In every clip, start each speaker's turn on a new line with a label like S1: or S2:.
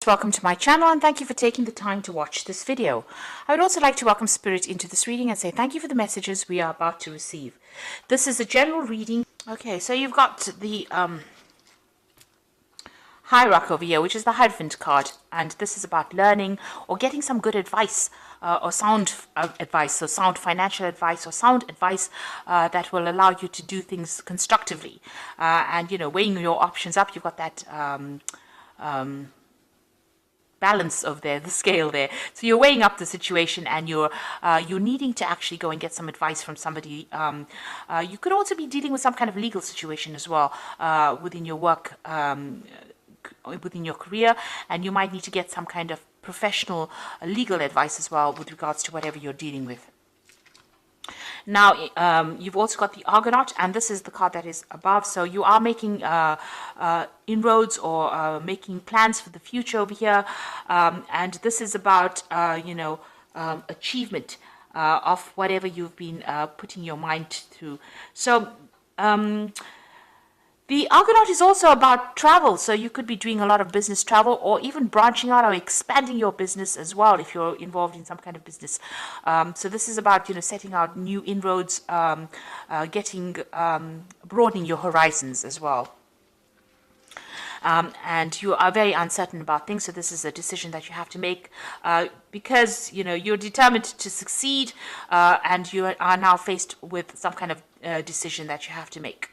S1: Welcome to my channel and thank you for taking the time to watch this video. I would also like to welcome Spirit into this reading and say thank you for the messages we are about to receive. This is a general reading. Okay, so you've got the Hierarch over here, which is the Hierophant card, and this is about learning or getting some good advice or sound advice, so sound financial advice or sound advice that will allow you to do things constructively. And, you know, weighing your options up, you've got that balance of the scale there. So you're weighing up the situation and you're needing to actually go and get some advice from somebody. You could also be dealing with some kind of legal situation as well within your work, within your career, and you might need to get some kind of professional legal advice as well with regards to whatever you're dealing with. Now, you've also got the Argonaut, and this is the card that is above. So you are making inroads or making plans for the future over here. And this is about, achievement of whatever you've been putting your mind through. So the Argonaut is also about travel, so you could be doing a lot of business travel or even branching out or expanding your business as well if you're involved in some kind of business. So this is about, setting out new inroads, broadening your horizons as well. And you are very uncertain about things, so this is a decision that you have to make because, you're determined to succeed and you are now faced with some kind of decision that you have to make.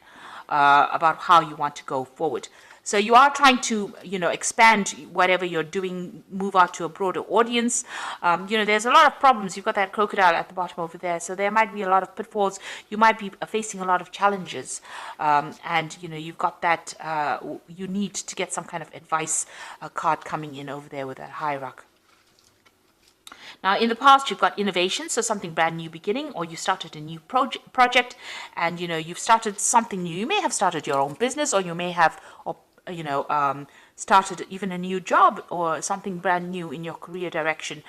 S1: About how you want to go forward. So you are trying to, expand whatever you're doing, move out to a broader audience. There's a lot of problems. You've got that crocodile at the bottom over there. So there might be a lot of pitfalls. You might be facing a lot of challenges. And, you've got that, you need to get some kind of advice card coming in over there with that Hierarch. Now, in the past, you've got innovation, so something brand new beginning, or you started a new project, and, you've started something new. You may have started your own business, or you may have, started even a new job or something brand new in your career direction.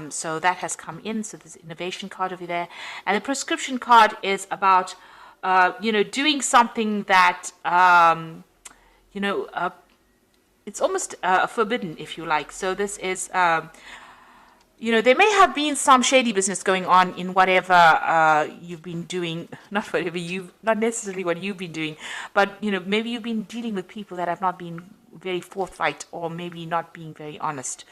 S1: So that has come in, so there's innovation card over there. And the prescription card is about, doing something that, it's almost forbidden, if you like. So this is... there may have been some shady business going on in whatever you've been doing, not necessarily what you've been doing, but, maybe you've been dealing with people that have not been very forthright or maybe not being very honest.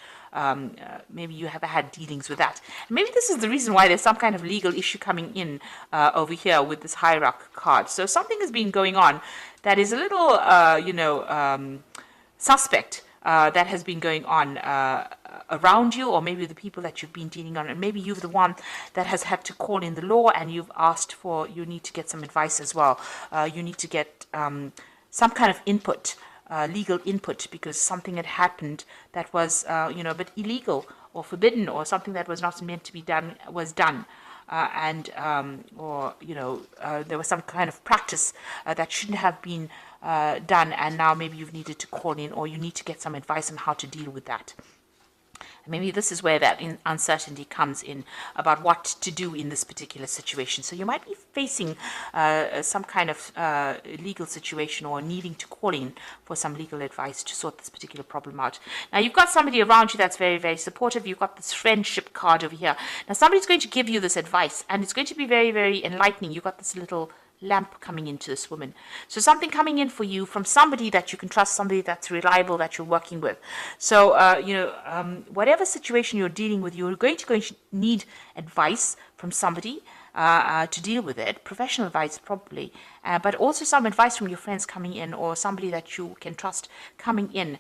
S1: Maybe you have had dealings with that. And maybe this is the reason why there's some kind of legal issue coming in over here with this Hierarch card. So something has been going on that is a little, suspect. That has been going on around you, or maybe the people that you've been dealing on, and maybe you're the one that has had to call in the law and you've asked for, you need to get some advice as well. You need to get some kind of input, legal input, because something had happened that was, a bit illegal or forbidden, or something that was not meant to be done was done. There was some kind of practice that shouldn't have been done, and now maybe you've needed to call in, or you need to get some advice on how to deal with that. And maybe this is where that uncertainty comes in about what to do in this particular situation. So you might be facing some kind of legal situation or needing to call in for some legal advice to sort this particular problem out. Now, you've got somebody around you that's very, very supportive. You've got this friendship card over here. Now, somebody's going to give you this advice, and it's going to be very, very enlightening. You've got this little lamp coming into this woman. So something coming in for you from somebody that you can trust, somebody that's reliable, that you're working with. So, whatever situation you're dealing with, you're going to need advice from somebody to deal with it, professional advice probably, but also some advice from your friends coming in, or somebody that you can trust coming in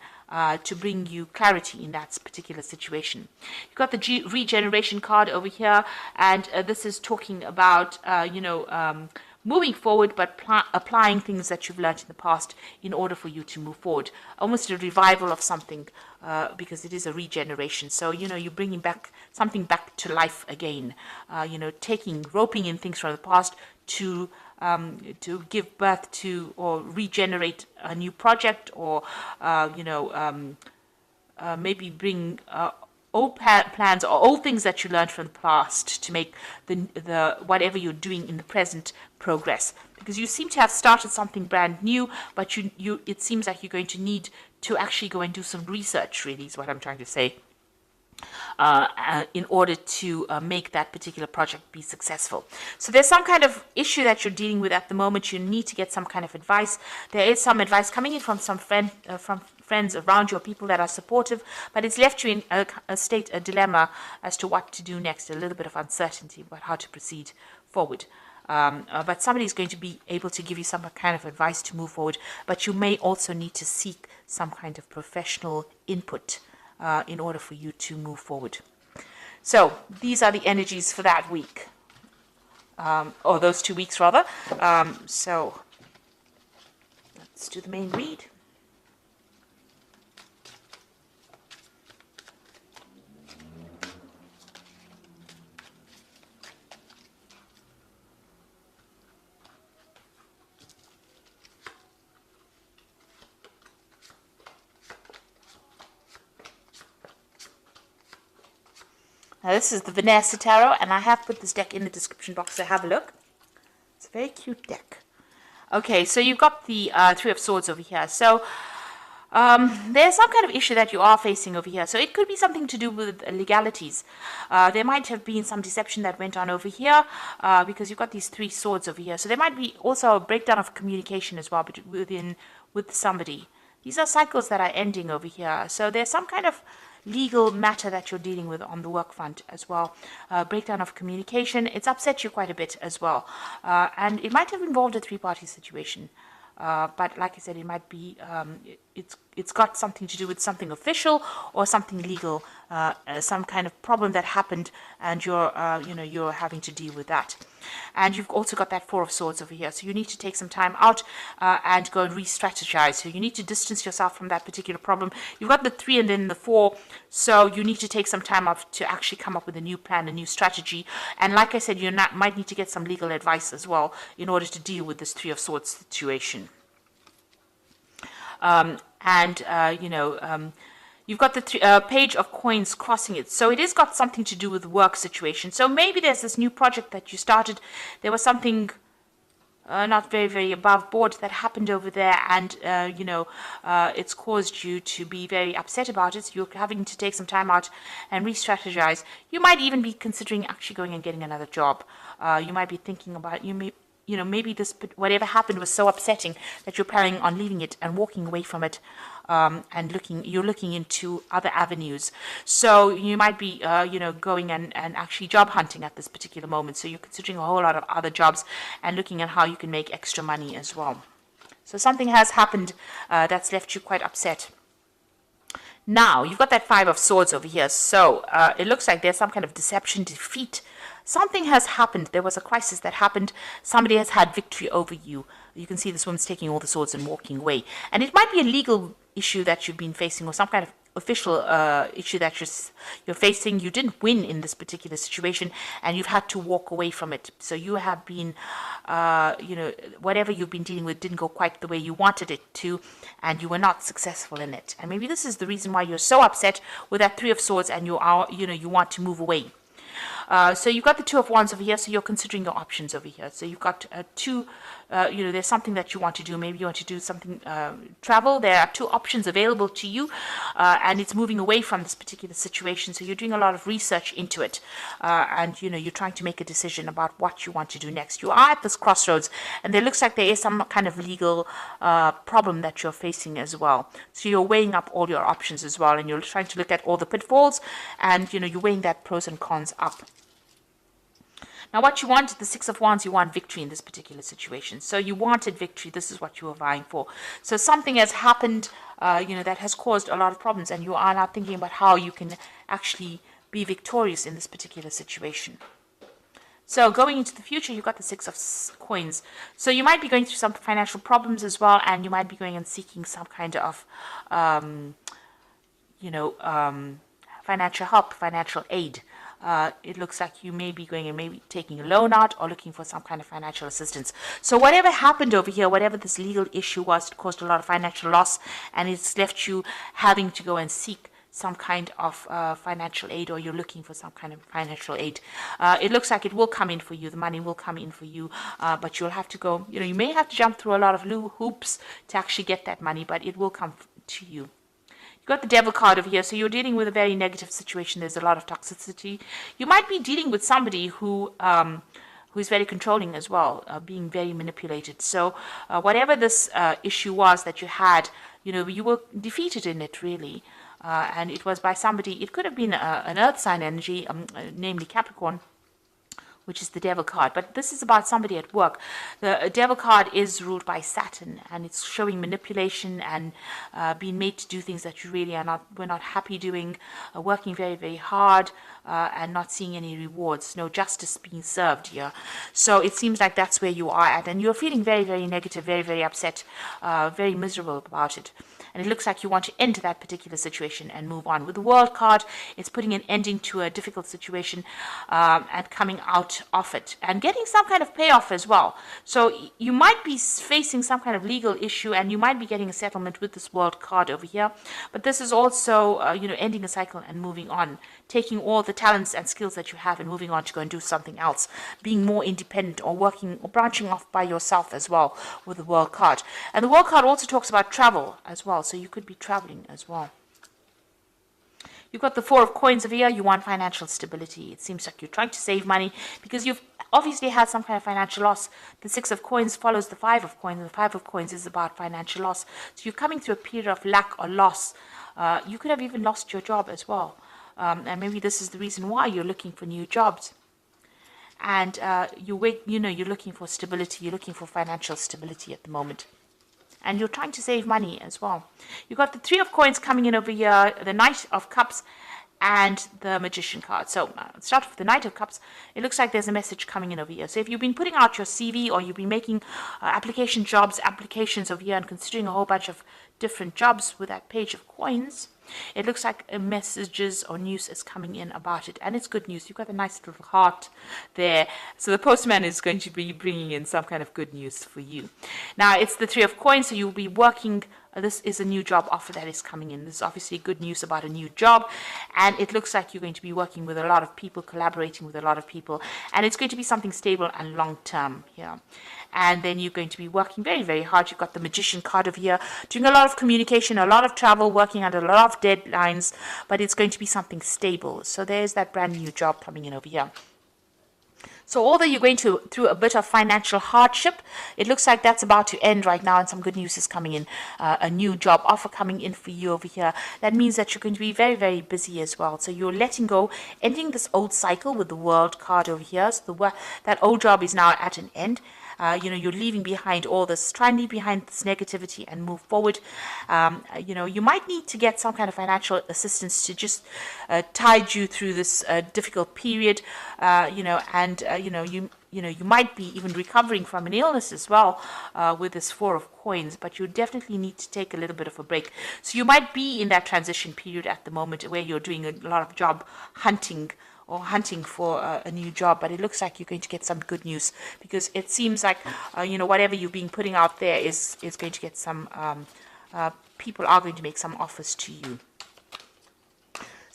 S1: to bring you clarity in that particular situation. You've got the regeneration card over here, and this is talking about, moving forward, but applying things that you've learned in the past in order for you to move forward. Almost a revival of something, because it is a regeneration. So, you're bringing something back to life again. Roping in things from the past to give birth to or regenerate a new project, or, maybe bring old plans or old things that you learned from the past to make the whatever you're doing in the present progress. Because you seem to have started something brand new, but it seems like you're going to need to actually go and do some research, really, is what I'm trying to say, in order to make that particular project be successful. So there's some kind of issue that you're dealing with at the moment. You need to get some kind of advice. There is some advice coming in from some friends around you, or people that are supportive, but it's left you in a dilemma as to what to do next, a little bit of uncertainty about how to proceed forward. But somebody is going to be able to give you some kind of advice to move forward, but you may also need to seek some kind of professional input in order for you to move forward. So these are the energies for that week, or those 2 weeks rather. So let's do the main read. Now this is the Vanessa Tarot, and I have put this deck in the description box, so have a look. It's a very cute deck. Okay, so you've got the Three of Swords over here. So there's some kind of issue that you are facing over here. So it could be something to do with legalities. There might have been some deception that went on over here, because you've got these three swords over here. So there might be also a breakdown of communication as well with somebody. These are cycles that are ending over here. So there's some kind of legal matter that you're dealing with on the work front as well. Breakdown of communication. It's upset you quite a bit as well. And it might have involved a three-party situation. But like I said, it might be, it's got something to do with something official or something legal, some kind of problem that happened, and you're having to deal with that. And you've also got that Four of Swords over here. So you need to take some time out and go and re-strategize. So you need to distance yourself from that particular problem. You've got the 3 and then the 4. So you need to take some time off to actually come up with a new plan, a new strategy. And like I said, might need to get some legal advice as well in order to deal with this Three of Swords situation. You've got the Page of Coins crossing it. So it has got something to do with work situation. So maybe there's this new project that you started. There was something not very, very above board that happened over there. And, it's caused you to be very upset about it. So you're having to take some time out and re-strategize. You might even be considering actually going and getting another job. You might be thinking about, maybe whatever happened was so upsetting that you're planning on leaving it and walking away from it, and you're looking into other avenues. So you might be, going and actually job hunting at this particular moment. So you're considering a whole lot of other jobs and looking at how you can make extra money as well. So something has happened that's left you quite upset. Now, you've got that Five of Swords over here. So it looks like there's some kind of deception, defeat. Something has happened. There was a crisis that happened. Somebody has had victory over you. You can see this woman's taking all the swords and walking away. And it might be a legal issue that you've been facing, or some kind of official issue that you're facing. You didn't win in this particular situation, and you've had to walk away from it. So you have been, whatever you've been dealing with didn't go quite the way you wanted it to, and you were not successful in it. And maybe this is the reason why you're so upset with that Three of Swords, and you want to move away. So you've got the Two of Wands over here, so you're considering your options over here. So you've got there's something that you want to do. Maybe you want to do something, travel. There are two options available to you, and it's moving away from this particular situation. So you're doing a lot of research into it, and you're trying to make a decision about what you want to do next. You are at this crossroads, and there looks like there is some kind of legal problem that you're facing as well. So you're weighing up all your options as well, and you're trying to look at all the pitfalls, and you're weighing that pros and cons up. Now, what you want, the Six of Wands, you want victory in this particular situation. So you wanted victory. This is what you were vying for. So something has happened, that has caused a lot of problems, and you are now thinking about how you can actually be victorious in this particular situation. So going into the future, you've got the Six of Coins. So you might be going through some financial problems as well, and you might be going and seeking some kind of, financial help, financial aid. It looks like you may be going and maybe taking a loan out or looking for some kind of financial assistance. So whatever happened over here, whatever this legal issue was, it caused a lot of financial loss, and it's left you having to go and seek some kind of financial aid, or you're looking for some kind of financial aid. It looks like it will come in for you. The money will come in for you, but you'll have to go, you may have to jump through a lot of hoops to actually get that money, but it will come to you. You got the Devil card over here, so you're dealing with a very negative situation. There's a lot of toxicity. You might be dealing with somebody who is very controlling as well, being very manipulated. So whatever this issue was that you had, you were defeated in it, really. And it was by somebody. It could have been an earth sign energy, namely Capricorn, which is the Devil card. But this is about somebody at work. The Devil card is ruled by Saturn, and it's showing manipulation and being made to do things that you really we're not happy doing, working very, very hard, and not seeing any rewards, no justice being served here. So it seems like that's where you are at, and you're feeling very, very negative, very, very upset, very miserable about it. And it looks like you want to end that particular situation and move on. With the World card, it's putting an ending to a difficult situation and coming out of it and getting some kind of payoff as well. So you might be facing some kind of legal issue, and you might be getting a settlement with this World card over here. But this is also, ending a cycle and moving on, taking all the talents and skills that you have and moving on to go and do something else, being more independent or working or branching off by yourself as well with the World card. And the World card also talks about travel as well. So you could be traveling as well. You've got the Four of Coins over here. You want financial stability. It seems like you're trying to save money because you've obviously had some kind of financial loss. The Six of Coins follows the Five of Coins, and the Five of Coins is about financial loss. So you're coming through a period of lack or loss. You could have even lost your job as well. And maybe this is the reason why you're looking for new jobs. And you're looking for stability. You're looking for financial stability at the moment. And you're trying to save money as well. You've got the Three of Coins coming in over here, the Knight of Cups, and the Magician card. So let's start with the Knight of Cups. It looks like there's a message coming in over here. So if you've been putting out your CV or you've been making applications over here and considering a whole bunch of different jobs with that Page of Coins, it looks like messages or news is coming in about it, and it's good news. You've got a nice little heart there. So the postman is going to be bringing in some kind of good news for you. Now, it's the Three of Coins, so you'll be working. This is a new job offer that is coming in. This is obviously good news about a new job, and it looks like you're going to be working with a lot of people, collaborating with a lot of people, and it's going to be something stable and long-term here. And then you're going to be working very, very hard. You've got the Magician card over here, doing a lot of communication, a lot of travel, working under a lot of deadlines, but it's going to be something stable. So there's that brand new job coming in over here. So although you're going through a bit of financial hardship, it looks like that's about to end right now, and some good news is coming in. A new job offer coming in for you over here. That means that you're going to be very, very busy as well. So you're letting go, ending this old cycle with the World card over here. So that old job is now at an end. You're leaving behind all this, try and leave behind this negativity and move forward. You might need to get some kind of financial assistance to just tide you through this difficult period, you might be even recovering from an illness as well with this Four of Coins, but you definitely need to take a little bit of a break. So you might be in that transition period at the moment where you're doing a lot of job hunting or hunting for a new job, but it looks like you're going to get some good news because it seems like, whatever you've been putting out there is going to get some, people are going to make some offers to you.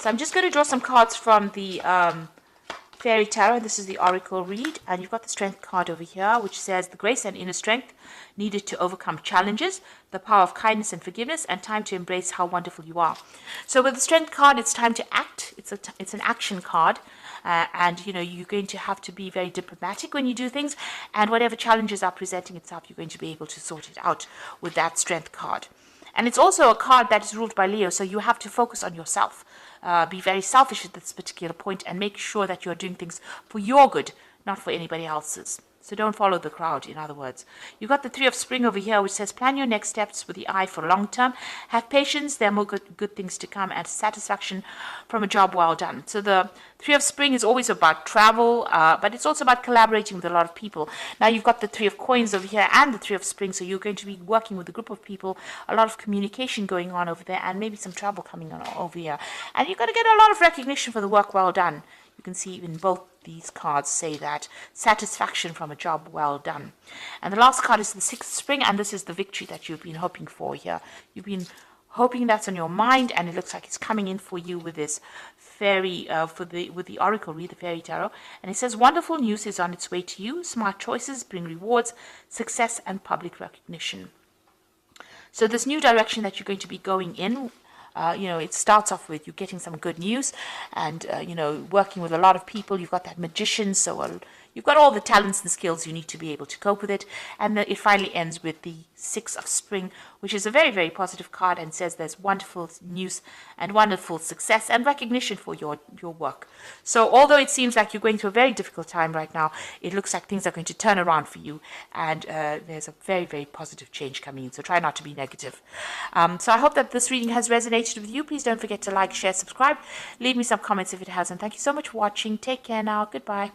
S1: So I'm just going to draw some cards from the Fairy Tarot. This is the Oracle read, and you've got the Strength card over here, which says the grace and inner strength needed to overcome challenges, the power of kindness and forgiveness, and time to embrace how wonderful you are. So with the Strength card, it's time to act. It's an action card, and you're going to have to be very diplomatic when you do things, and whatever challenges are presenting itself, you're going to be able to sort it out with that Strength card. And it's also a card that is ruled by Leo, so you have to focus on yourself. Be very selfish at this particular point and make sure that you're doing things for your good, not for anybody else's. So don't follow the crowd, in other words. You've got the Three of Spring over here, which says plan your next steps with the eye for long term. Have patience, there are more good things to come, and satisfaction from a job well done. So the Three of Spring is always about travel, but it's also about collaborating with a lot of people. Now you've got the Three of Coins over here and the Three of Spring, so you're going to be working with a group of people, a lot of communication going on over there, and maybe some travel coming on over here. And you're going to get a lot of recognition for the work well done. You can see in both these cards say that satisfaction from a job well done. And the last card is the Sixth Spring, and this is the victory that you've been hoping for here. You've been hoping that's on your mind, and it looks like it's coming in for you with this fairy, with the Oracle read, the Fairy Tarot. And it says wonderful news is on its way to you. Smart choices bring rewards, success, and public recognition. So this new direction that you're going to be going in, it starts off with you getting some good news and, working with a lot of people. You've got that magician, so you've got all the talents and skills you need to be able to cope with it. And then it finally ends with the Six of Spring, which is a very, very positive card and says there's wonderful news and wonderful success and recognition for your work. So although it seems like you're going through a very difficult time right now, it looks like things are going to turn around for you, and there's a very, very positive change coming in. So try not to be negative. So I hope that this reading has resonated with you. Please don't forget to like, share, subscribe. Leave me some comments if it hasn't. Thank you so much for watching. Take care now. Goodbye.